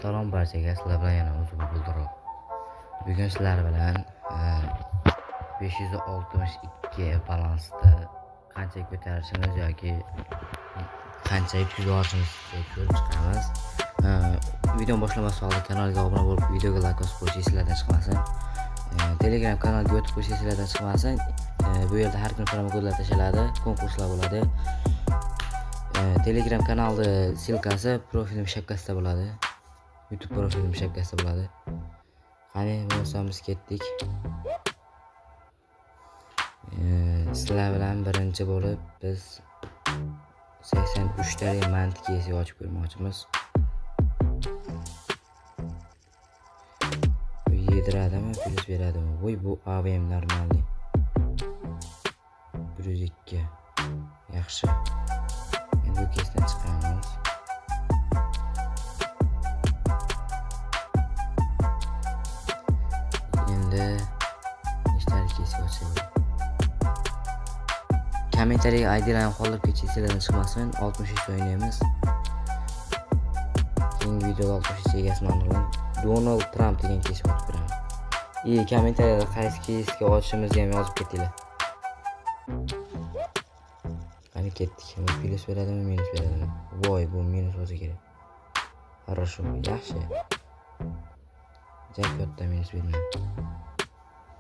Salom barchaga, sizlar bilan yana Uzun Bulduruq. Bugun sizlar bilan 562 balansda qancha ko'tarishimiz yoki qancha yutkazib olishimizga ko'rib chiqamiz. Video boshlamasdan oldin kanalga obuna bo'lib, videoga like bosib qo'yish esingizdan chiqmasin. Telegram kanaliga o'tib qo'yish esingizdan chiqmasin. Bu yerda har kuni promokodlar tashlanadi, konkurslar bo'ladi. Telegram kanalda silkasi profilim shapkasida bo'ladi. YouTube profilim shapkasida bo'ladi. Qani bo'lsamiz ketdik. Sizlar bilan birinchi bo'lib biz 83 talik mantiq eshik ochib ko'rmoqchimiz. Bu yediradimi, plyus beradimi? Voy, bu AVM normalniy. 102. Yaxshi. Endi bu kesdan chiqamiz. Kommentariyaga ID'larni qoldirib ketishingizdan chiqmasin. 63 o'ynaymiz. Keyingi videoda 63 egasini aniqlaymiz. Donald Trump degan keshib o'tib beraman. Kommentariyada qaysi keshga ochishimizni ham yozib ketinglar. Qani ketdik. Plyus beradimi, minus beradimi? Voy, bu minus bo'lsa kerak. Хорошо, yaxshi. Jackpotda minus bermaydi.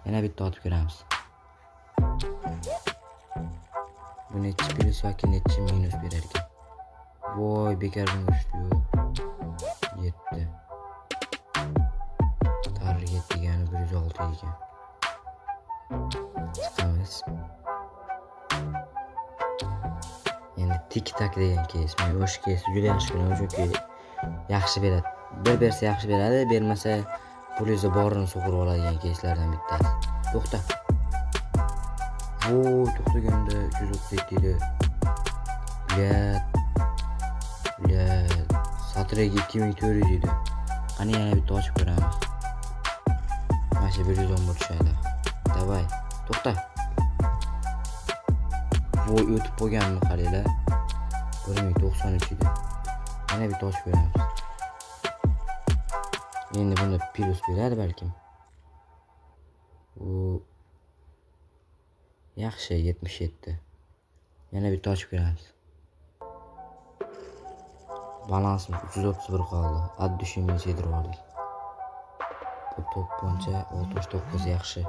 Yana bitta otib ko'ramiz. Bu nechi plyus yoki nechi minus berar ekan? Voy, bekor bunga tushdi. 7. Target degani 106 ekan. Chiqamiz. Endi tik-tak degan kes. Men o'sha kesni juda yaxshi ko'raman, chunki yaxshi beradi. Bir bersa yaxshi beradi, bermasa plyusda borini sug'urib oladigan keslardan bittasi. To'xta. Voy, to'xtaganda 337 edi. Blet. Satragi 2400 edi. Qani yana bitta ochib ko'ramiz. Mana shu 110 bo'lishadi. Davay, to'xta. Voy, o'tib qo'yganmi qaranglar. 1093 edi. Yana bitta ochib ko'ramiz. Endi bunda plyus beradi balkim. Yaxshi, 77. Yana bitta ochib ko'ramiz. Balansimiz 331 qoldi. Addushimiz yedirib oldik. Bu to'pponcha 69 yaxshi.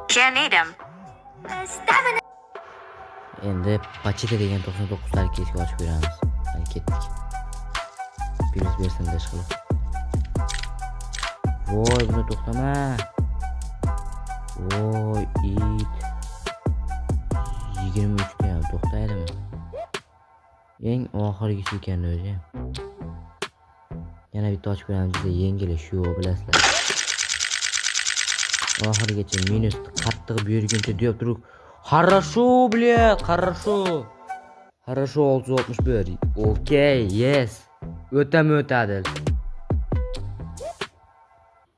Endi pachita degan 99 talik kechga ochib ko'ramiz. Hadi ketdik. Plyus bersin dash qilib. Voy, buni to'xtama. Voy, it. 23 ta ham to'xtaydimi? Eng oxirgisi ekan o'zi. Yana bitta ochib ko'ramiz, bizda yengili shu bilasizlar. Oxirgacha minus qattiq buyurguncha deb turib. Хорошо, блядь, хорошо. Хорошо, 661. Okey, yes. O'tadi.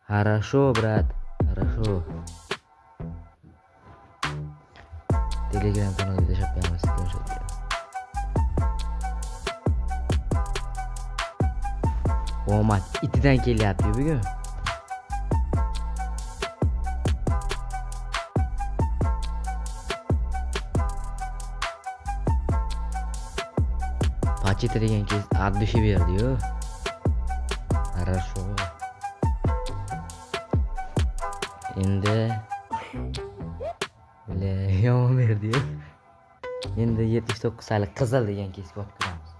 Хорошо, брат. Хорошо. Telegram kanaliga tashlab qo'yamiz. Omad itidan kelyapti bugun. Pachita degan kez addushi berdi-yu. Хорошо. Endi yomon berdi. Endi 79 salik qizil degan kesga o'tib ko'ramiz.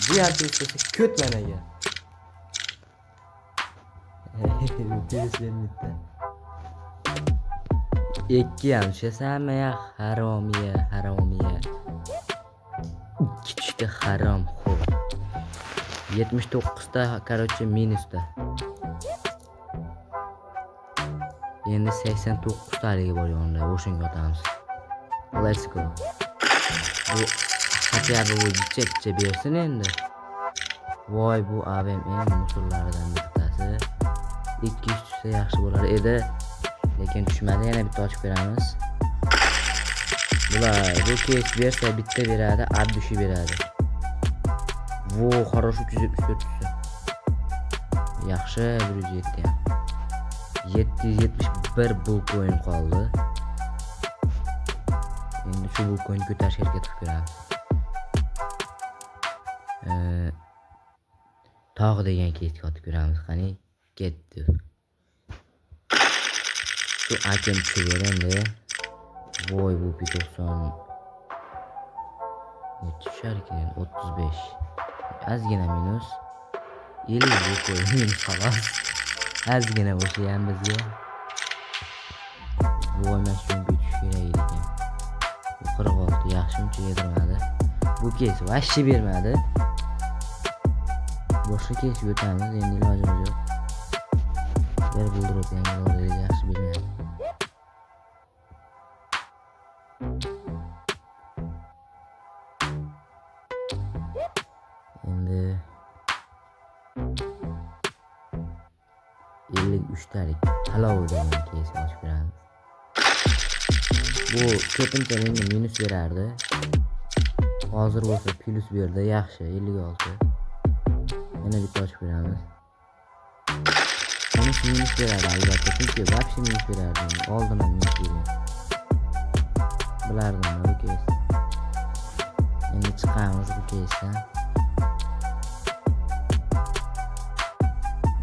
Bu yerda esa ko't managa. Ikki ham tushasanmi ya? Haromiya. Ikki tushdi harom xo'p. 79 ta, короче, minusda. Endi 89 taligi bor yonida, o'shanga o'tamiz. Let's go. Bu qachon bu jichcha bersin endi. Voy, bu AVM eng musullaridan bittasi. 200 tushsa yaxshi bo'lar edi, lekin tushmadi. Yana bitta ochib ko'ramiz. Bular bu kes bersa bitta beradi, addushi beradi. Vo, хорошо 374 'si. Yaxshi 107 ham. 771 bul coin qoldi. Endi shu bul coin ko'tarishga harakat qilib ko'ramiz. Tog' degan keysga otib ko'ramiz. Qani, ketdi. Shu akem tushib endi. Voy, bu P90 tushar ekan 35. Ozgina minus. 50 bul coin minus xolos. Ozgina o'sha ham bizga. Voy, mana shunga tushish kerak ekan. 46 yaxshi uncha yedirmadi. Bu keys vashchi bermadi. Boshqa keysga o'tamiz. Endi ilojimiz yo'q. Bir buldirib yangi yaxshi bermayapti. Endi 53 talik halov degan keys ochib ko'ramiz. Bu ko'pincha menga minus berardi. Hozir bo'lsa plus berdi. Yaxshi 56. Yana bitta ochib ko'ramiz. Minus beradi albatta. Chunki vobshe minus berardi. Oldin ham minus bergan. Bilardim bu keys. Endi chiqamiz bu keysdan.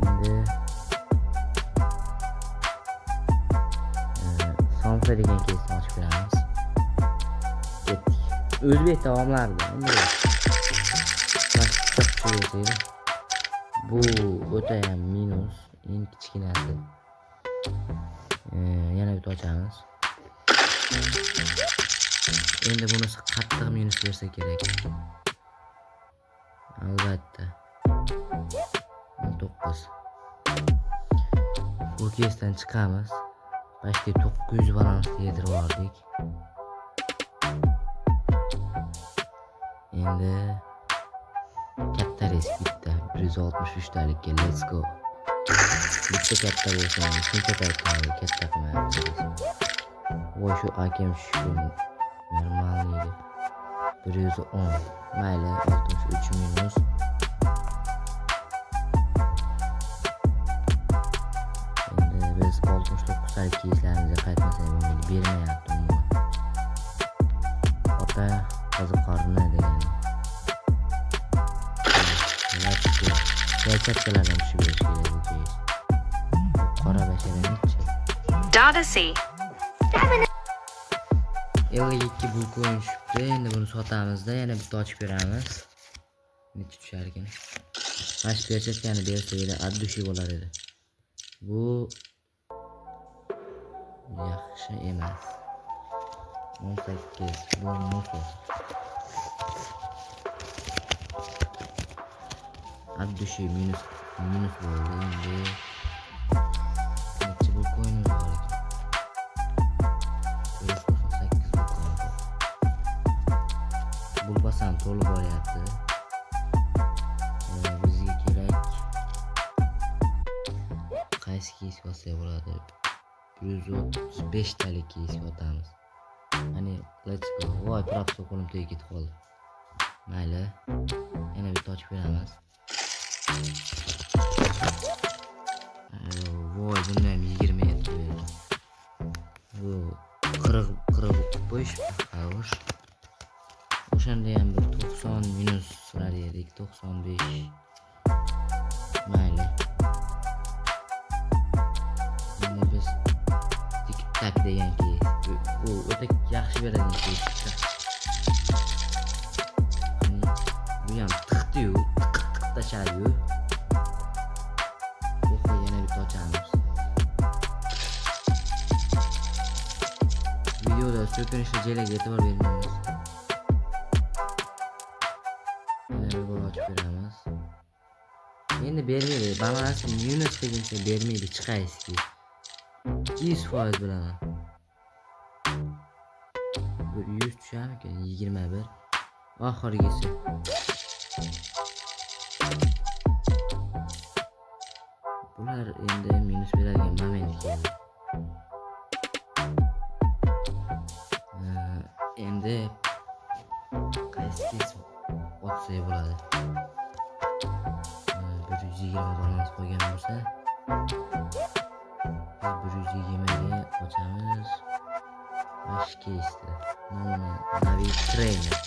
Endi Somsa degan keysni ochib ko'ramiz. Ketdik. O'zbek taomlarida bu o'ta ham minus, eng kichkinasi. Yana bitta ochamiz. Endi bunisi qattiq minus bersa kerak. Albatta. 19. Bu keysdan chiqamiz. Başta 900 balans yedirib oldik. Endi katta risk bitta 163 talikka let's go. Bitta katta bo'lsa, shuncha paytda katta qilmayapti. Voy, shu akem shu normal edi. 110. Mayli, 63 minus. Endi biz 69 talik keyslarimizni qaytmasak bo'lmaydi. Bermayapti umuman. Ota qiziqarli degan. Kattalardan tushib berish kerak bu keys. Qora basharangchi. Data C. 52 bul coin tushibdi. Endi buni sotamizda, yana bitta ochib ko'ramiz. Necha tushar ekan? Mash perchatkani bersa edi, addushi bo'lar edi. Bu yaxshi emas. 18 bu muso. Addushi minus bo'ldi. Endi necha bul coin bor ekan? 8 bul coin bor. Bulbasam to'lib boryapti. Bizga kerak qaysi keys olsa bo'ladi? 135 talik keys otamiz. Hani let's go. Voy, props qo'lim tegib ketib qoldi. Mayli. Yana bitta ochib beramiz. Voy, bunda ham 20 yetib berdi. Bu 40 bo'sh, xo'sh. O'shanda ham bir 90 minuslar yedik, 95. Mayli. Endi biz tik-tak degan keys. Bu o'ta yaxshi beradigan keys. Bu ham tiqdi-yu, tiq tashadi-yu. Yana bitta ochamiz. Videoda so'kinishli joylarga e'tibor bermaymiz. Yana bir bor ochib ko'ramiz. Endi bermaydi. Balans minus deguncha bermaydi, chiqaysiz. 200% bilaman. Bu 100 tushar ekan, 21. Oxirgisi. Bular endi minus beradigan moment keldi. Endi qaysi keys otsa bo'ladi? 120 balans qo'ygan bo'lsa, biz 120 ga ochamiz. Mashkeysti. Navi trainer.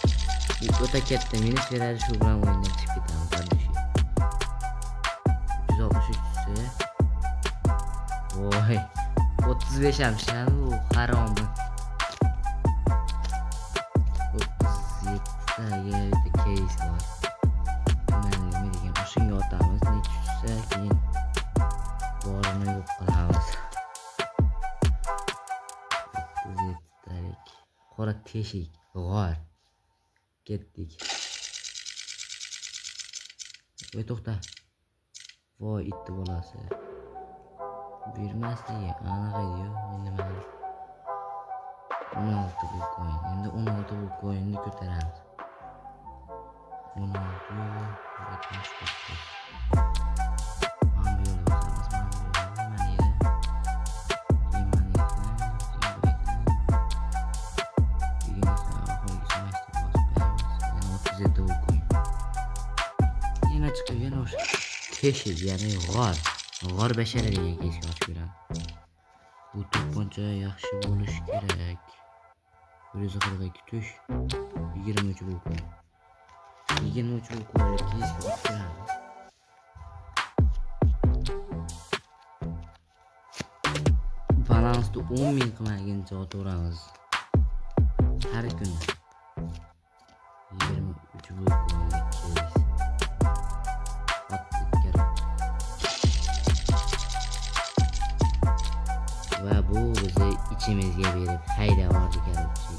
Bu o'ta katta minus beradi, shu bilan o'yindan chiqib ketamiz. Qardoshi. 363 esa. Voy. 35 ham shan bu harom. 37 taga bitta case bor. Nima degan, o'shanga otamiz. Necha tushsa keyin borini yo'q qilamiz. 37 talik. Qora teshik, g'or. Ketdik. Voy to'xta. Voy itni bolasi. Bermasligi aniq edi-yu. Endi mana 16 bu coin. Endi 16 bu coinni ko'taramiz. 16 Keşik yani g'or bashara degan kesga ochib beraman. Bu to'pponcha yaxshi bo'lish kerak. 142 tush 23 bu ko'y. 23 bu ko'ylik kesga ochib beramiz. Balansni 10.000 qilmaguncha o'tiramiz. Har kuni 23 bu ko'ylik kes. Va bu bizni ichimizga berib haydavordi garchi.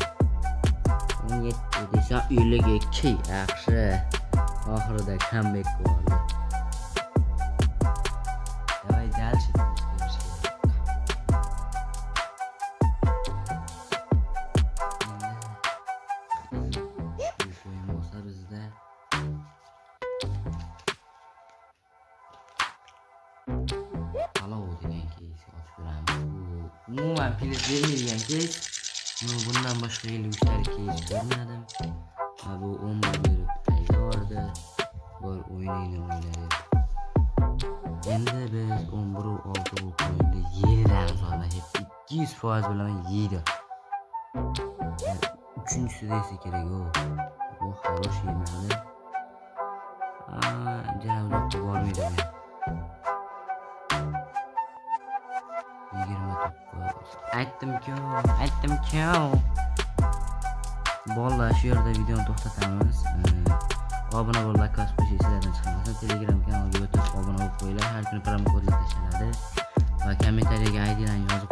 17 desa uyliga 2 yaxshi. Oxirida comeback bo'ldi. Davay dalshi qilish kerak. Shu qo'ymoqsa bizda palov degan keys ochib beramiz. Umuman plyus bermaydigan keys. Bundan boshqa 53 talik keys ko'rmadim. Bu 10 ming berib haydavordi. Bor o'yinini o'ynadi. Endi biz 11.6 bu qo'yinda yeydilar hozir. 200% bilan yeydi. 3-inchisi desa kerak u. Bu xalosh yemadi. Janob bormaydi. 29. Aytdim-ku. Bolalar shu yerda videoni to'xtatamiz. Obuna bo'lib, like bosib qo'yish sizlardan chiqmasin. Telegram kanaliga o'tib obuna bo'lib qo'yinglar. Har kuni promo kodlar tashlanadi. Va kommentariyaga ID'larni yozib